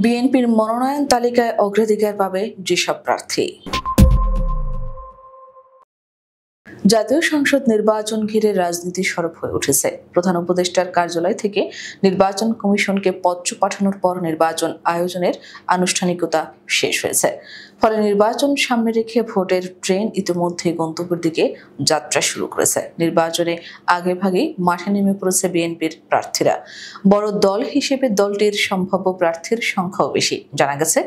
বিএনপির মনোনয়ন তালিকায় অগ্রাধিকার পাবে যেসব প্রার্থী। জাতীয় সংসদ নির্বাচন ঘিরে রাজনীতি সরব হয়ে উঠেছে। প্রধান উপদেষ্টার কার্যালয় থেকে নির্বাচন কমিশনকে পত্র পাঠানোর পর নির্বাচন আয়োজনের আনুষ্ঠানিকতা শেষ হয়েছে। ফলে নির্বাচন সামনে রেখে ভোটের ট্রেন ইতিমধ্যে গন্তব্যের দিকে যাত্রা শুরু করেছে। নির্বাচনে আগেভাগেই মাঠে নেমে পড়েছে বিএনপির প্রার্থীরা। বড় দল হিসেবে দলটির সম্ভাব্য প্রার্থীর সংখ্যাও বেশি। জানা গেছে,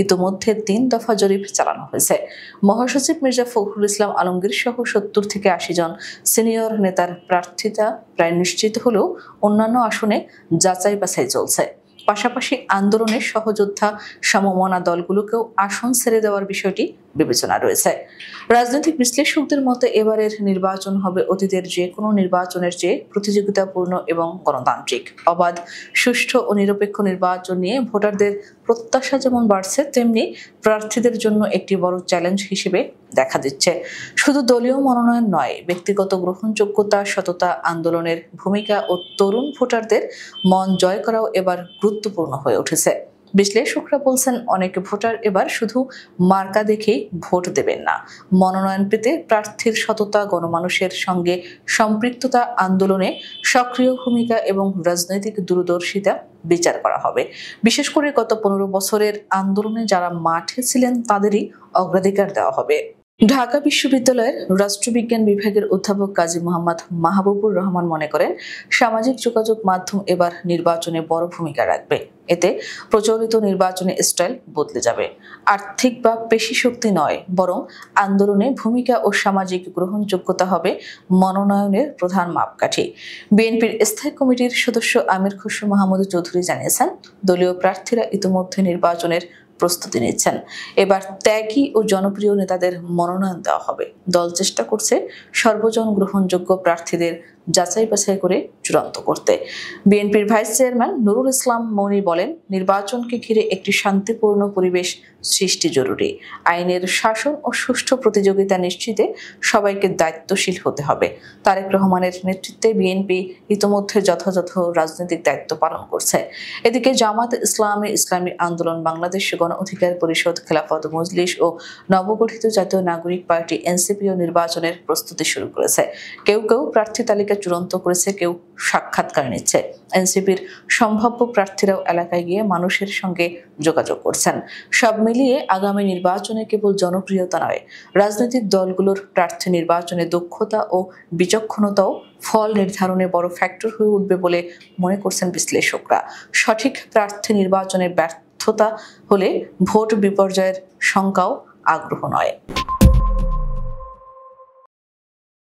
ইতিমধ্যে 3 দফা জরিপ চালানো হয়েছে। মহাসচিব মির্জা ফখরুল ইসলাম আলমগীর সহ 70 থেকে 80 জন সিনিয়র নেতার প্রার্থিতা প্রায় নিশ্চিত হলেও অন্যান্য আসনে যাচাই বাছাই চলছে। পাশাপাশি আন্দোলনের সহযোদ্ধা সমমনা দলগুলোকেও আসন ছেড়ে দেওয়ার বিষয়টি বিবেচনা রয়েছে। রাজনৈতিক বিশ্লেষকদের মতে এবারের নির্বাচন হবে অতীতের যে কোনো নির্বাচনের চেয়ে প্রতিযোগিতাপূর্ণ এবং গণতান্ত্রিক। অবাধ, সুষ্ঠু ও নিরপেক্ষ নির্বাচন নিয়ে ভোটারদের প্রত্যাশা যেমন বাড়ছে, তেমনি প্রার্থীদের জন্য একটি বড় চ্যালেঞ্জ হিসেবে দেখা দিচ্ছে। শুধু দলীয় মনোনয়ন নয়, ব্যক্তিগত গ্রহণযোগ্যতা, সততা, আন্দোলনের ভূমিকা ও তরুণ ভোটারদের মন জয় করাও এবার গুরুত্বপূর্ণ হয়ে উঠেছে। বিশ্লেষকরা বলছেন, অনেক ভোটার এবার শুধু মার্কা দেখেই ভোট দেবেন না। মনোনয়ন পেতে প্রার্থীর সততা, গণমানুষের সঙ্গে সম্পৃক্ততা, আন্দোলনে সক্রিয় ভূমিকা এবং রাজনৈতিক দূরদর্শিতা বিচার করা হবে। বিশেষ করে গত 15 বছরের আন্দোলনে যারা মাঠে ছিলেন তাদেরই অগ্রাধিকার দেওয়া হবে। ঢাকা বিশ্ববিদ্যালয়ের রাষ্ট্রবিজ্ঞান বিভাগের অধ্যাপক কাজী মোহাম্মদ মাহবুবুর রহমান মনে করেন, সামাজিক যোগাযোগ মাধ্যম এবার নির্বাচনে বড় ভূমিকা রাখবে। এতে প্রচলিত নির্বাচনী স্টাইল বদলে যাবে। আর্থিক বা পেশি শক্তি নয়, বরং আন্দোলনে ভূমিকা ও সামাজিক গ্রহণযোগ্যতা হবে মনোনয়নের প্রধান মাপকাঠি। বিএনপির স্থায়ী কমিটির সদস্য আমির খসরু মাহমুদ চৌধুরী জানিয়েছেন, দলীয় প্রার্থীরা ইতিমধ্যে নির্বাচনের প্রস্তুতি নিচ্ছেন। এবার ত্যাগী ও জনপ্রিয় নেতাদের মনোনয়ন দেওয়া হবে। দল চেষ্টা করছে সর্বজন গ্রহণযোগ্য প্রার্থীদের যাচাই বাছাই করে চূড়ান্ত করতে। বিএনপির ভাইস চেয়ারম্যান নুরুল ইসলাম মনি বলেন, নির্বাচনকে ঘিরে একটি শান্তিপূর্ণ পরিবেশ সৃষ্টি জরুরি। আইনের শাসন ও সুষ্ঠু প্রতিযোগিতা নিশ্চিতে সবাইকে দায়িত্বশীল হতে হবে। তারেক রহমানের নেতৃত্বে বিএনপি ইতিমধ্যে যথাযথ রাজনৈতিক দায়িত্ব পালন করছে। এদিকে জামাত ইসলামী, ইসলামী আন্দোলন বাংলাদেশ, গণ অধিকার পরিষদ, খেলাফত মজলিস ও নবগঠিত জাতীয় নাগরিক পার্টি এনসিপিও নির্বাচনের প্রস্তুতি শুরু করেছে। কেউ কেউ প্রার্থী তালিকা চূড়ান্ত করেছে, কেউ সাক্ষাৎকার নিচ্ছে। এনসিপির সম্ভাব্য প্রার্থীরাও এলাকায় গিয়ে মানুষের সঙ্গে যোগাযোগ করছেন। সব মিলিয়ে আগামী নির্বাচনে কেবল জনপ্রিয়তা নয়, রাজনৈতিক দলগুলোর প্রার্থী নির্বাচনে দক্ষতা ও বিচক্ষণতাও ফল নির্ধারণে বড় ফ্যাক্টর হয়ে উঠবে বলে মনে করছেন বিশ্লেষকরা। সঠিক প্রার্থী নির্বাচনে ব্যর্থতা হলে ভোট বিপর্যয়ের শঙ্কাও আগ্রহ নয়।